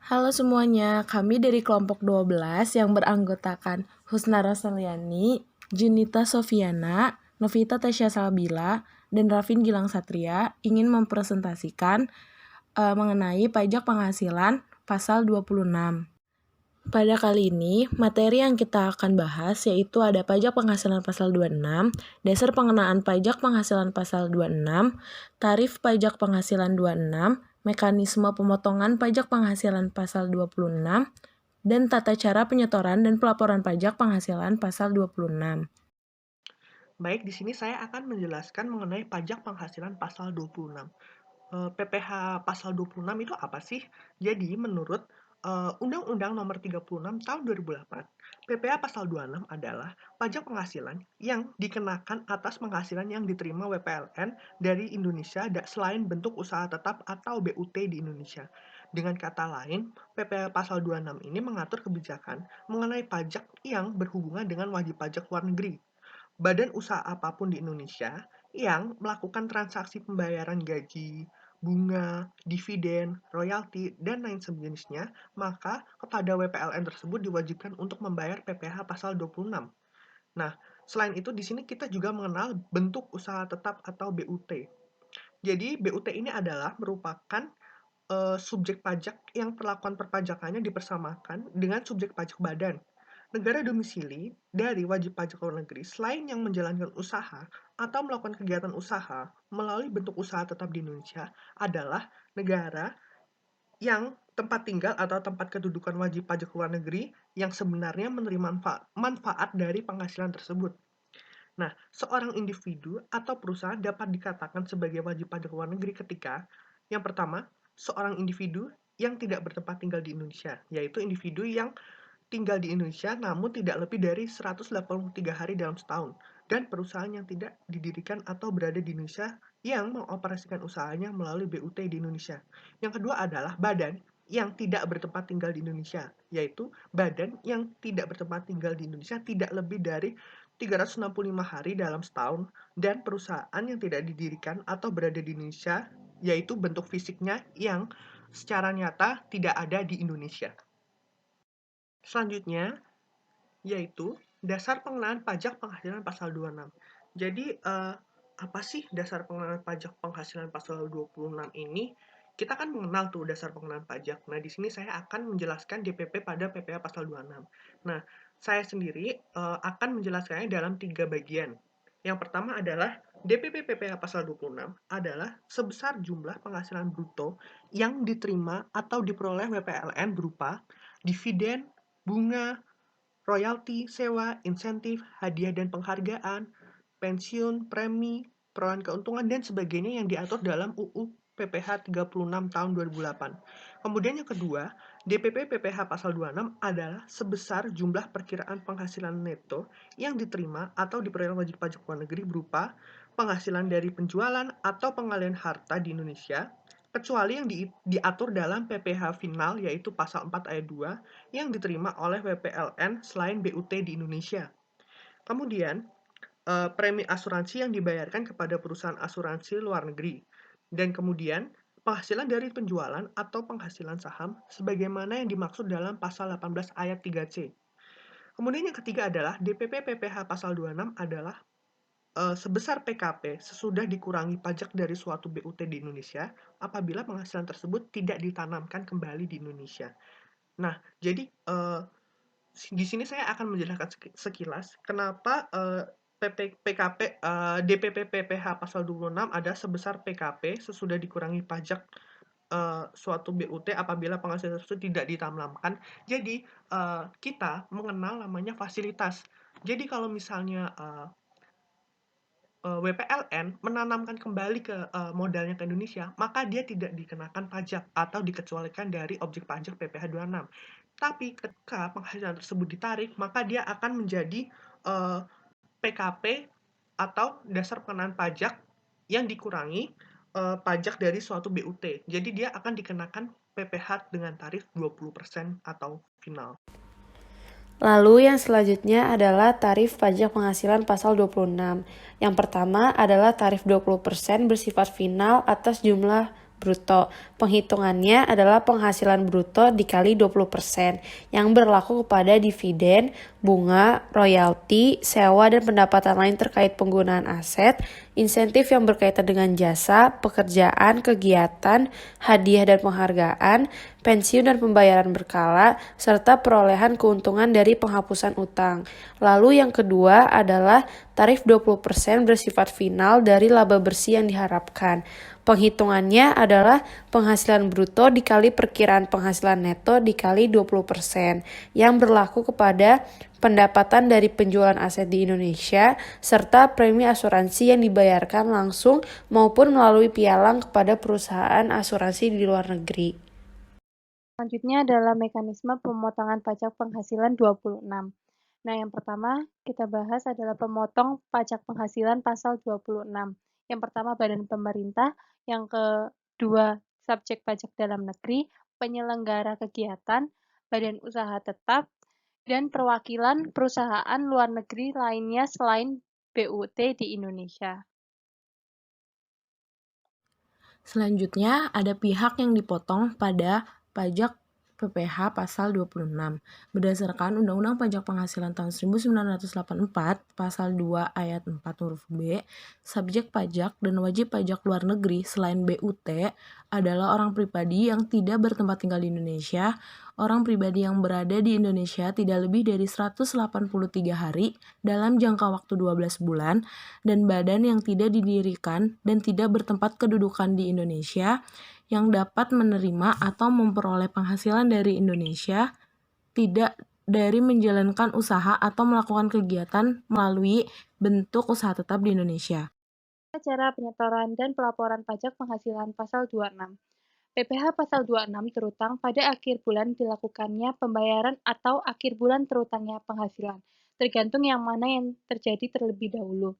Halo semuanya, kami dari kelompok 12 yang beranggotakan Husna Rosaliani, Junita Sofiana, Novita Tasya Salbila, dan Rafin Gilang Satria ingin mempresentasikan mengenai pajak penghasilan pasal 26. Pada kali ini, materi yang kita akan bahas yaitu ada pajak penghasilan pasal 26, dasar pengenaan pajak penghasilan pasal 26, tarif pajak penghasilan 26, mekanisme pemotongan pajak penghasilan pasal 26, dan tata cara penyetoran dan pelaporan pajak penghasilan pasal 26. Baik, di sini saya akan menjelaskan mengenai pajak penghasilan pasal 26. PPh pasal 26 itu apa sih? Jadi, menurut Undang-Undang Nomor 36 Tahun 2008, PPh pasal 26 adalah pajak penghasilan yang dikenakan atas penghasilan yang diterima WPLN dari Indonesia selain bentuk usaha tetap atau BUT di Indonesia. Dengan kata lain, PPh pasal 26 ini mengatur kebijakan mengenai pajak yang berhubungan dengan wajib pajak luar negeri. Badan usaha apapun di Indonesia yang melakukan transaksi pembayaran gaji, bunga, dividen, royalti, dan lain sejenisnya, maka kepada WPLN tersebut diwajibkan untuk membayar PPh pasal 26. Nah, selain itu di sini kita juga mengenal bentuk usaha tetap atau BUT. Jadi, BUT ini adalah merupakan subjek pajak yang perlakuan perpajakannya dipersamakan dengan subjek pajak badan. Negara domisili dari wajib pajak luar negeri selain yang menjalankan usaha atau melakukan kegiatan usaha melalui bentuk usaha tetap di Indonesia adalah negara yang tempat tinggal atau tempat kedudukan wajib pajak luar negeri yang sebenarnya menerima manfaat dari penghasilan tersebut. Nah, seorang individu atau perusahaan dapat dikatakan sebagai wajib pajak luar negeri ketika yang pertama, seorang individu yang tidak bertempat tinggal di Indonesia, yaitu individu yang tinggal di Indonesia namun tidak lebih dari 183 hari dalam setahun, dan perusahaan yang tidak didirikan atau berada di Indonesia yang mengoperasikan usahanya melalui BUT di Indonesia. Yang kedua adalah badan yang tidak bertempat tinggal di Indonesia, yaitu badan yang tidak bertempat tinggal di Indonesia tidak lebih dari 365 hari dalam setahun, dan perusahaan yang tidak didirikan atau berada di Indonesia, yaitu bentuk fisiknya yang secara nyata tidak ada di Indonesia. Selanjutnya, yaitu dasar pengenaan pajak penghasilan pasal 26. Jadi, apa sih dasar pengenaan pajak penghasilan pasal 26 ini? Kita kan mengenal tuh dasar pengenaan pajak. Nah, di sini saya akan menjelaskan DPP pada PPh pasal 26. Nah, saya sendiri akan menjelaskannya dalam 3 bagian. Yang pertama adalah DPP PPh pasal 26 adalah sebesar jumlah penghasilan bruto yang diterima atau diperoleh WPLN berupa dividen, bunga, royalti, sewa, insentif, hadiah dan penghargaan, pensiun, premi, perolehan keuntungan, dan sebagainya yang diatur dalam UU PPh 36 tahun 2008. Kemudian yang kedua, DPP PPh pasal 26 adalah sebesar jumlah perkiraan penghasilan neto yang diterima atau diperoleh wajib pajak luar negeri berupa penghasilan dari penjualan atau pengalihan harta di Indonesia, kecuali yang diatur dalam PPh final yaitu pasal 4 ayat 2 yang diterima oleh WPLN selain BUT di Indonesia. Kemudian, premi asuransi yang dibayarkan kepada perusahaan asuransi luar negeri. Dan kemudian, penghasilan dari penjualan atau penghasilan saham sebagaimana yang dimaksud dalam pasal 18 ayat 3C. Kemudian yang ketiga adalah DPP PPh pasal 26 adalah sebesar PKP sesudah dikurangi pajak dari suatu BUT di Indonesia apabila penghasilan tersebut tidak ditanamkan kembali di Indonesia. Nah, jadi di sini saya akan menjelaskan sekilas kenapa PKP DPP PPh pasal 26 ada sebesar PKP sesudah dikurangi pajak suatu BUT apabila penghasilan tersebut tidak ditanamkan. Jadi kita mengenal namanya fasilitas. Jadi kalau misalnya WPLN menanamkan kembali ke modalnya ke Indonesia, maka dia tidak dikenakan pajak atau dikecualikan dari objek pajak PPh 26. Tapi ketika penghasilan tersebut ditarik, maka dia akan menjadi PKP atau dasar pengenaan pajak yang dikurangi pajak dari suatu BUT. Jadi dia akan dikenakan PPh dengan tarif 20% atau final. Lalu yang selanjutnya adalah tarif pajak penghasilan pasal 26. Yang pertama adalah tarif 20% bersifat final atas jumlah bruto. Penghitungannya adalah penghasilan bruto dikali 20% yang berlaku kepada dividen, bunga, royalti, sewa, dan pendapatan lain terkait penggunaan aset, insentif yang berkaitan dengan jasa, pekerjaan, kegiatan, hadiah dan penghargaan, pensiun dan pembayaran berkala, serta perolehan keuntungan dari penghapusan utang. Lalu yang kedua adalah tarif 20% bersifat final dari laba bersih yang diharapkan. Penghitungannya adalah penghasilan bruto dikali perkiraan penghasilan neto dikali 20% yang berlaku kepada pendapatan dari penjualan aset di Indonesia serta premi asuransi yang dibayarkan langsung maupun melalui pialang kepada perusahaan asuransi di luar negeri. Selanjutnya adalah mekanisme pemotongan pajak penghasilan 26. Nah, yang pertama kita bahas adalah pemotong pajak penghasilan pasal 26. Yang pertama badan pemerintah, yang kedua subjek pajak dalam negeri, penyelenggara kegiatan, badan usaha tetap, dan perwakilan perusahaan luar negeri lainnya selain BUT di Indonesia. Selanjutnya, ada pihak yang dipotong pada pajak PPh pasal 26. Berdasarkan Undang-Undang Pajak Penghasilan tahun 1984, pasal 2 ayat 4 huruf B, subjek pajak dan wajib pajak luar negeri selain BUT adalah orang pribadi yang tidak bertempat tinggal di Indonesia, orang pribadi yang berada di Indonesia tidak lebih dari 183 hari dalam jangka waktu 12 bulan, dan badan yang tidak didirikan dan tidak bertempat kedudukan di Indonesia yang dapat menerima atau memperoleh penghasilan dari Indonesia tidak dari menjalankan usaha atau melakukan kegiatan melalui bentuk usaha tetap di Indonesia. Cara penyetoran dan pelaporan pajak penghasilan pasal 26. PPh pasal 26 terutang pada akhir bulan dilakukannya pembayaran atau akhir bulan terutangnya penghasilan, tergantung yang mana yang terjadi terlebih dahulu.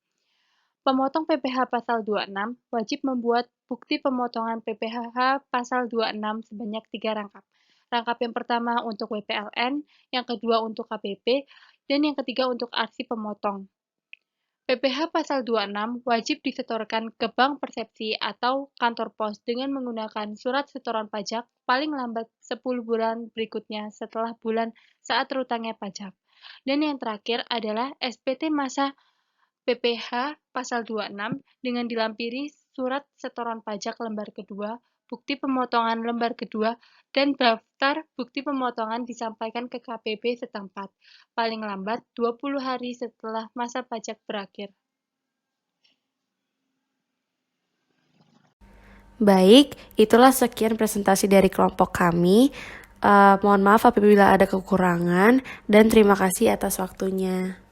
Pemotong PPh pasal 26 wajib membuat bukti pemotongan PPh pasal 26 sebanyak 3 rangkap. Rangkap yang pertama untuk WPLN, yang kedua untuk KBP, dan yang ketiga untuk arsip pemotong. PPh pasal 26 wajib disetorkan ke Bank Persepsi atau kantor pos dengan menggunakan surat setoran pajak paling lambat 10 bulan berikutnya setelah bulan saat terutangnya pajak. Dan yang terakhir adalah SPT masa PPh pasal 26 dengan dilampiri surat setoran pajak lembar kedua, bukti pemotongan lembar kedua, dan daftar bukti pemotongan disampaikan ke KPP setempat, paling lambat 20 hari setelah masa pajak berakhir. Baik, itulah sekian presentasi dari kelompok kami. Mohon maaf apabila ada kekurangan dan terima kasih atas waktunya.